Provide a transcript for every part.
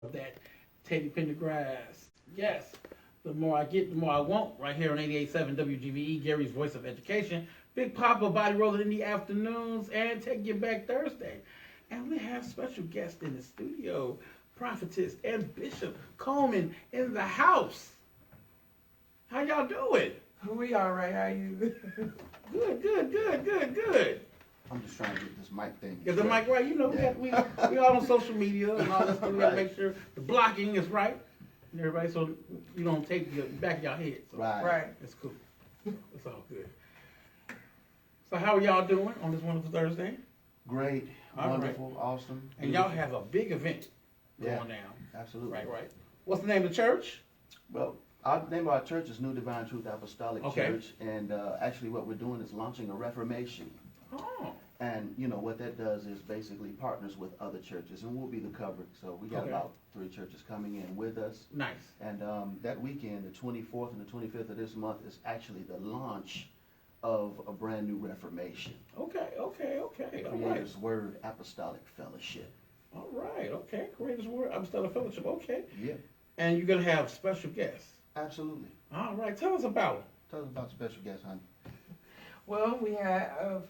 that Teddy Pendergrass. Yes, the more I get, the more I want. Right here on 88.7 WGVE, Gary's Voice of Education. Big Papa Body Rolling in the afternoons and Take You Back Thursday. And we have special guests in the studio, Prophetess and Bishop Coleman in the house. How y'all doing? We all right. How you? Good. I'm just trying to get this mic thing. Get the mic right. You know, we all on social media and all that stuff. We got to make sure the blocking is right. And everybody, so you don't take the back of your head. So Right. it's cool. It's all good. So how are y'all doing on this wonderful Thursday? Great, All wonderful, awesome. And y'all have a big event Yeah, going down. absolutely. Right. What's the name of the church? Well, our name of our church is New Divine Truth Apostolic Okay. Church, and actually what we're doing is launching a reformation. Oh, And you know what that does is basically partners with other churches, and we'll be the cover. So we got Okay. about 3 churches coming in with us, nice. and that weekend, the 24th and the 25th of this month, is actually the launch of a brand new reformation. Okay. All right. Creator's Word Apostolic Fellowship. All right. Okay. Courageous word. I'm still a fellowship. Okay. Yeah, And you're gonna have special guests. absolutely. All right. Tell us about them. Tell us about special guest, honey. Well, we have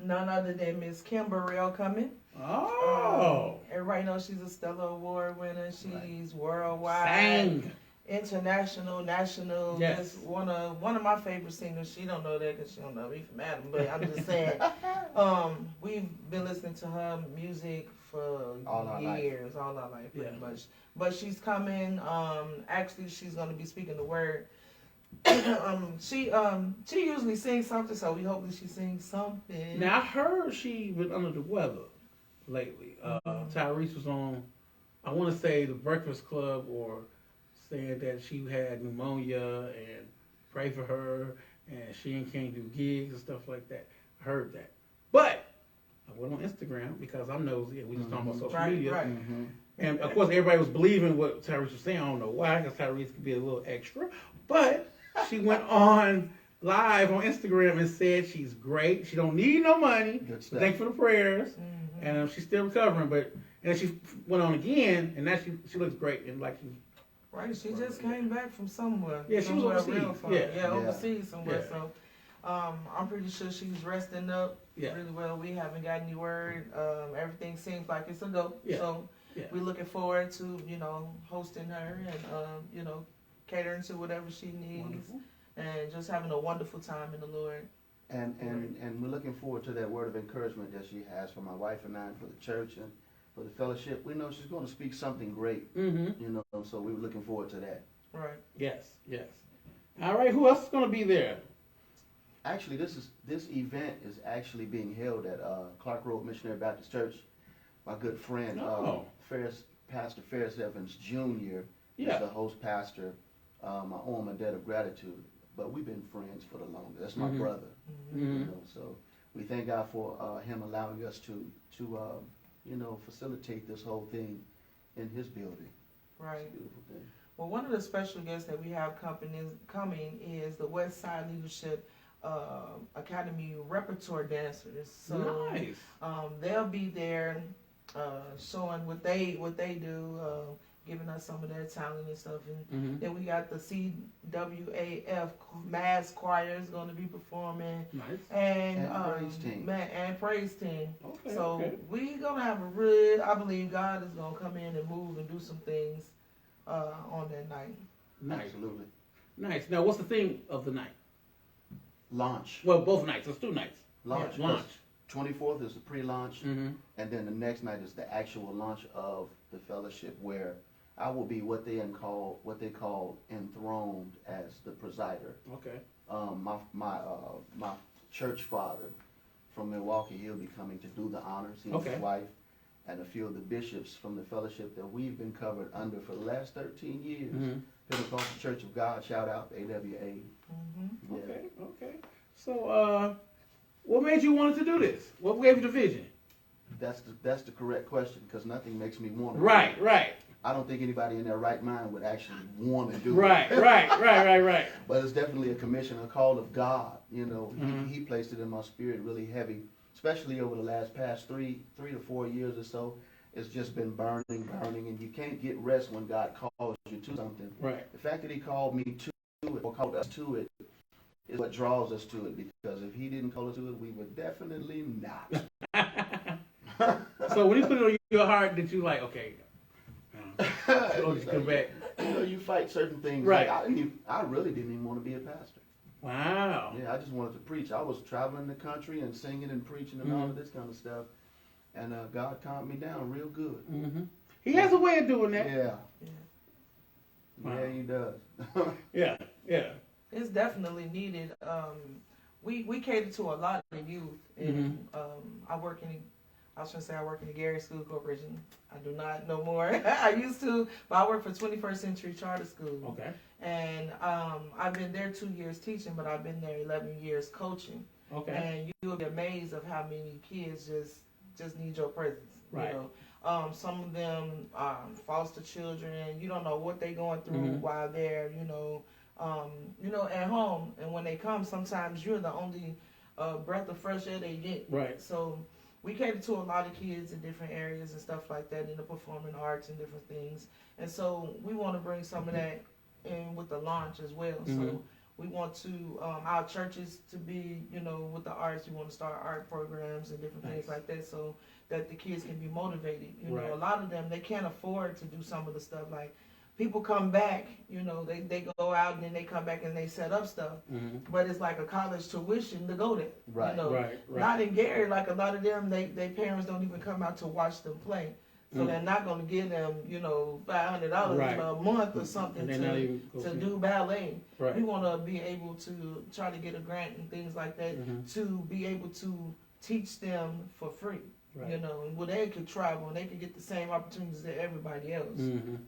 none other than Miss Kim Burrell coming. Oh. Everybody knows she's a Stellar Award winner. She's Right. worldwide, Sang. international, national. Yes. Just one of my favorite singers. She don't know that because she don't know me from Adam. But I'm just saying, we've been listening to her music for All our life. years, all our life, pretty Yeah. much. But she's coming. Actually, she's going to be speaking the word. She usually sings something, so we hopefully she sings something. Now I heard she was under the weather lately. Tyrese was on, I want to say the Breakfast Club, or saying that she had pneumonia and pray for her, and she can't do gigs and stuff like that. I heard that, but I went on Instagram because I'm nosy, and we just talking about social Right, media. right. Mm-hmm. And of course, everybody was believing what Tyrese was saying. I don't know why, because Tyrese could be a little extra. But she went on live on Instagram and said she's great. She don't need no money. Good stuff. Thanks for the prayers. Mhm. And she's still recovering. But and then she went on again, and now she looks great and like she. Right, she just came back from somewhere. Yeah, she was somewhere overseas. real far. Yeah. Yeah. overseas somewhere. Yeah. So, I'm pretty sure she's resting up Yeah. really well. We haven't got any word. Everything seems like it's a go. Yeah. So Yeah. we're looking forward to hosting her and catering to whatever she needs Wonderful. and just having a wonderful time in the Lord. And we're looking forward to that word of encouragement that she has for my wife and I, and for the church and for the fellowship. We know she's going to speak something great, Mm-hmm. so we're looking forward to that. Right. Yes. All right. Who else is going to be there? Actually, this event is actually being held at Clark Road Missionary Baptist Church. My good friend, Oh. Pastor Ferris Evans Jr. Yeah. is the host pastor. I owe him a debt of gratitude, but we've been friends for the longest. That's my Mhm. brother. Mm-hmm. So we thank God for him allowing us to facilitate this whole thing in his building. Right. It's a beautiful thing. Well, one of the special guests that we have coming is the West Side Leadership Academy repertoire dancers. So Nice. they'll be there showing what they do, giving us some of their talent and stuff. And Mm-hmm. then we got the CWAF Mass Choir is going to be performing, Nice. and praise team. and praise team. Okay. So okay. we gonna have I believe God is gonna come in and move and do some things on that night. Nice. Absolutely. Nice. Now, what's the theme of the night? Launch. Well, both nights. Let's do nights. Launch. Launch. 24th is the pre-launch, Mm-hmm. and then the next night is the actual launch of the fellowship, where I will be what they call enthroned as the presider. Okay. My church father from Milwaukee, he'll be coming to do the honors. He and Okay. his wife, and a few of the bishops from the fellowship that we've been covered under for the last 13 years. Mm-hmm. Pentecostal Church of God, shout out AWA. Mm-hmm. Yeah. Okay. So, what made you want to do this? What gave you the vision? That's the correct question, because nothing makes me want to. Right. I don't think anybody in their right mind would actually want to do Right. it. But it's definitely a commission, a call of God. Mhm. He placed it in my spirit really heavy, especially over the past 3 to 4 years or so. it's just been burning, and you can't get rest when God calls you to something. Right. The fact that He called me to it, or called us to it, is what draws us to it. Because if He didn't call us to it, we would definitely not. So when He put it on your heart, did you like, okay, Lord, just come back? You know, you fight certain things. Right. Like I really didn't even want to be a pastor. Wow. Yeah, I just wanted to preach. I was traveling the country and singing and preaching and all of this kind of stuff. And God calmed me down real good. Mm-hmm. He has a way of doing that. Yeah. Wow. Yeah, He does. Yeah. It's definitely needed. We cater to a lot of youth, and I work in the Gary School Corporation. I do not no more. I used to, but I work for 21st Century Charter School. Okay. And I've been there 2 years teaching, but I've been there 11 years coaching. Okay. And you'll be amazed of how many kids just need your presence. Right. You know, some of them foster children. You don't know what they're going through while they're at home. And when they come, sometimes you're the only breath of fresh air they get. Right. So we cater to a lot of kids in different areas and stuff like that, in the performing arts and different things. And so we want to bring some of that in with the launch as well. So we want to our churches to be, with the arts. We want to start art programs and different things like that, so that the kids can be motivated. You know, a lot of them, they can't afford to do some of the stuff. Like, people come back, they go out and then they come back and they set up stuff. But it's like a college tuition to go there. Right. Right. Not in Gary, like a lot of them, they parents don't even come out to watch them play. So they're not going to give them, $500 a month or something to do ballet. Right. We want to be able to try to get a grant and things like that to be able to teach them for free. Right. Where they could travel and they could get the same opportunities that everybody else. Do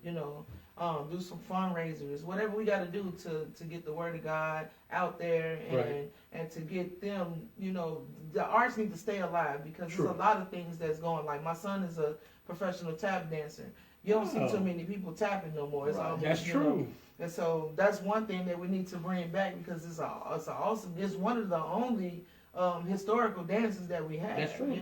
some fundraisers, whatever we got to do to get the word of God out there and to get them, the arts need to stay alive, because there's a lot of things that's going. Like, my son is a professional tap dancer. You don't see too many people tapping no more. It's almost, that's true. And so that's one thing that we need to bring back, because it's awesome. It's one of the only historical dances that we have. That's true.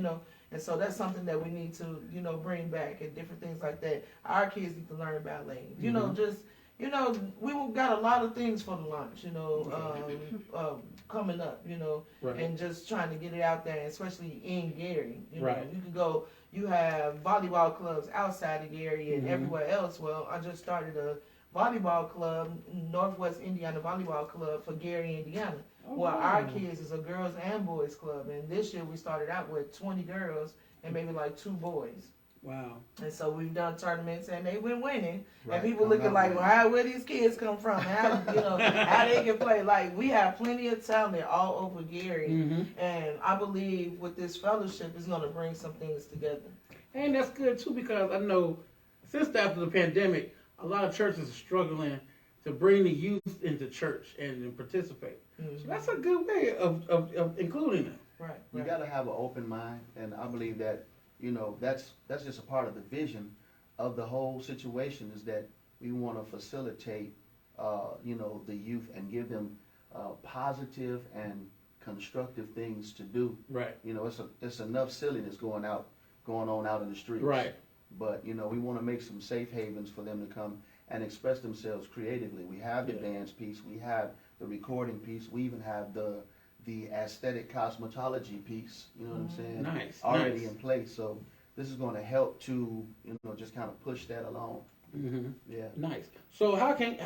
And so that's something that we need to, bring back, and different things like that. Our kids need to learn ballet. We got a lot of things for the launch, coming up, and just trying to get it out there, especially in Gary. You could go, you have volleyball clubs outside of Gary and everywhere else. Well, I just started a volleyball club, Northwest Indiana Volleyball Club, for Gary, Indiana. Our kids is a girls and boys club, and this year we started out with 20 girls and maybe like 2 boys. Wow. And so we've done tournaments and they've been winning. And people looking like, well, where these kids come from? How they can play. Like, we have plenty of talent all over Gary. And I believe with this fellowship, it's going to bring some things together. And that's good too, because I know since after the pandemic, a lot of churches are struggling to bring the youth into church and participate. So that's a good way of including them. Right. You got to have an open mind, and I believe that, that's just a part of the vision of the whole situation, is that we want to facilitate, the youth and give them positive and constructive things to do. Right. It's enough silliness going on out in the streets. Right. But, we want to make some safe havens for them to come and express themselves creatively. We have the dance piece, we have the recording piece, we even have the aesthetic cosmetology piece, you know what I'm saying? Nice. Already in place. So this is going to help to, just kind of push that along. Yeah. Nice. So how can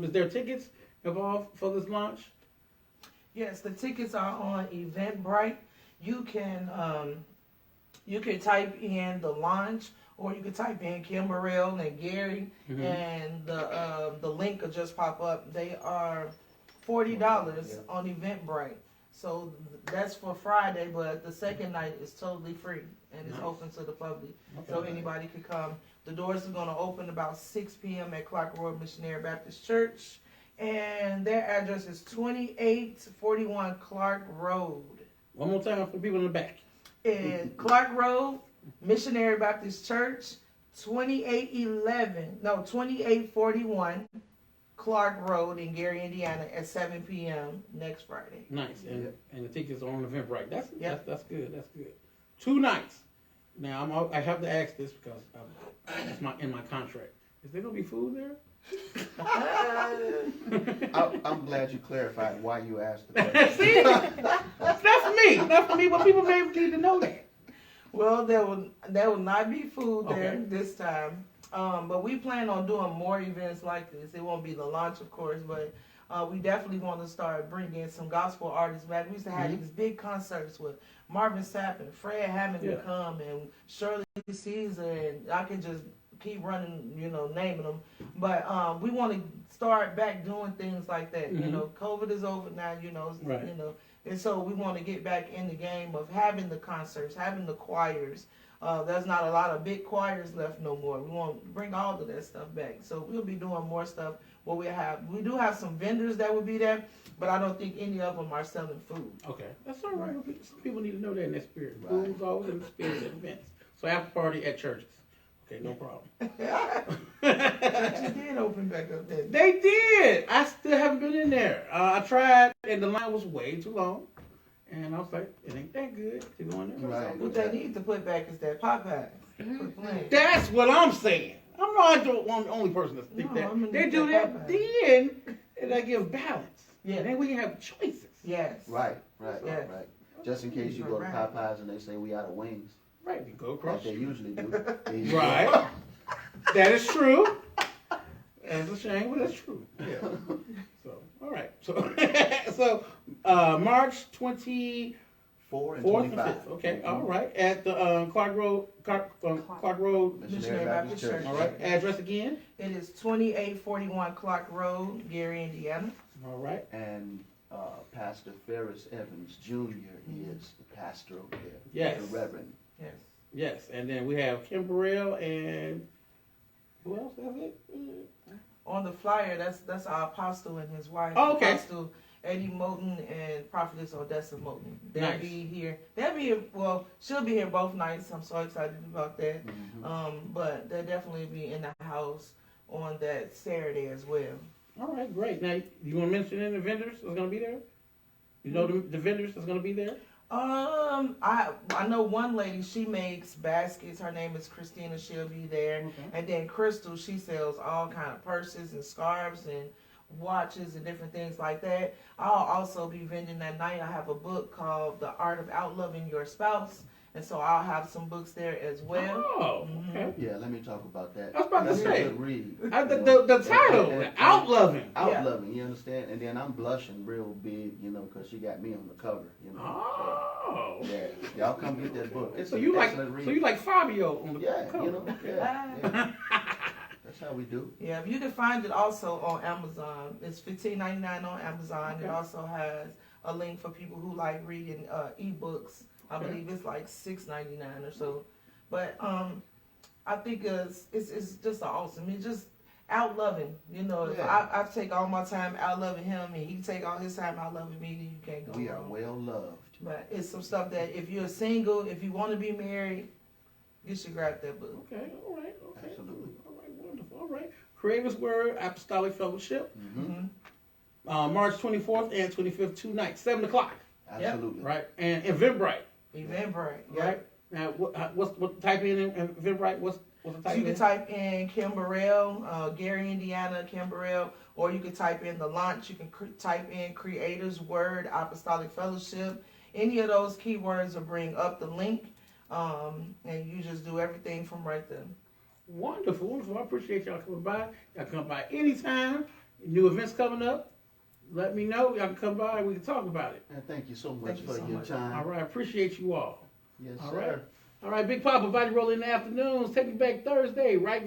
is there tickets involved for this launch? Yes, the tickets are on Eventbrite. You can type in the launch, or you can type in Kim Burrell and Gary, and the link will just pop up. They are $40 on Eventbrite. So that's for Friday, but the second night is totally free, and it's open to the public. So anybody could come. The doors are going to open about 6 p.m. at Clark Road Missionary Baptist Church, and their address is 2841 Clark Road. One more time for people in the back. In Clark Road Missionary Baptist Church, 2841 Clark Road in Gary, Indiana, at 7 p.m. next Friday. Nice. And the tickets are on Eventbrite. That's good. That's good. 2 nights. Now I have to ask this because it's in my contract. Is there gonna be food there? I'm glad you clarified why you asked the question. See, not for me, but people may need to know that. Well, there will not be food there Okay. this time. But we plan on doing more events like this. It won't be the launch, of course, but we definitely want to start bringing some gospel artists back. We used to have these big concerts with Marvin Sapp and Fred Hammond would come, and Shirley Caesar, and I can just keep running, naming them. But we want to start back doing things like that. COVID is over now, Right. and so we want to get back in the game of having the concerts, having the choirs. There's not a lot of big choirs left no more. We want to bring all of that stuff back. So we'll be doing more stuff. We do have some vendors that will be there, but I don't think any of them are selling food. Okay, that's all right. Some people need to know that in their spirit. Right. Food's always in the spirit of events. So after party at churches. Okay, no problem. Churches did open back up then. They did. I still haven't been in there. I tried, and the line was way too long. And I was like, it ain't that good to go in there. Right. What they need to put back is that Popeyes. Quit playing. That's what I'm saying. I'm not the only person that think No, that. I'm gonna They need do that that Popeyes. then, and that gives balance. Yeah. And then we can have choices. Yes. Right. Yeah. Just in case you go to Right. Popeyes and they say we out of wings, Right, we go like across. they usually do. Right. That is true. That's a shame, but that's true. Yeah. So, all right. So, March 24th 4 and and 25. 5th. Okay, all right. At the Clark Road, Clark Road. Missionary Baptist Church. All right. Address again. It is 2841 Clark Road, Gary, Indiana. All right. And Pastor Ferris Evans Jr. is the pastor over there. Yes. The Reverend. Yes. Yes, and then we have Kim Burrell and who else? That's it. On the flyer, that's our apostle and his wife. Oh, okay. Apostle Eddie Moulton and Prophetess Odessa Moulton. They'll Nice. be here. They'll be here. Well, she'll be here both nights. I'm so excited about that. But they'll definitely be in the house on that Saturday as well. All right, great. Now, you want to mention any of the vendors that's going to be there? You know the vendors that's going to be there? I know one lady. She makes baskets. Her name is Christina. She'll be there. Okay. And then Crystal, she sells all kind of purses and scarves and watches and different things like that. I'll also be vending that night. I have a book called The Art of Outloving Your Spouse, and so I'll have some books there as well. Oh, okay. Yeah, let me talk about that. I was about to That's say. a good read. The title, Outloving. Outloving, you understand? And then I'm blushing real big, because she got me on the cover, Oh. So, yeah, y'all come get that book. It's So an you excellent read. like Fabio on the Yeah, cover. yeah. That's how we do. Yeah, you can find it also on Amazon. It's $15.99 on Amazon. Okay. It also has a link for people who like reading ebooks. I Okay. believe it's like $6.99 or so. But I think it's just awesome. It's just out loving. If Yeah. I take all my time out loving him and he take all his time out loving me, then you can't go We are wrong. well loved. But it's some stuff that if you're single, if you want to be married, you should grab that book. Okay, all right, okay. Absolutely. All right, wonderful. All right. Creator's Word Apostolic Fellowship, Mm-hmm. March 24th and 25th, 2 nights, 7 o'clock, Absolutely. right? And Eventbrite, Eventbrite. Yep. right? Now, what type in Eventbrite? What's the So type you in? can type in Kim Burrell, Gary, Indiana, Kim Burrell, or you can type in the launch. You can type in Creator's Word Apostolic Fellowship. Any of those keywords will bring up the link, and you just do everything from right there. Wonderful, wonderful. I appreciate y'all coming by. Y'all come by anytime. New events coming up. Let me know. Y'all can come by and we can talk about it. And thank you so much Thank you for so your much. time. All right, I appreciate you all. Yes, All sir. right. All right, Big Papa, Body Roll in the afternoons. Take me back Thursday, right?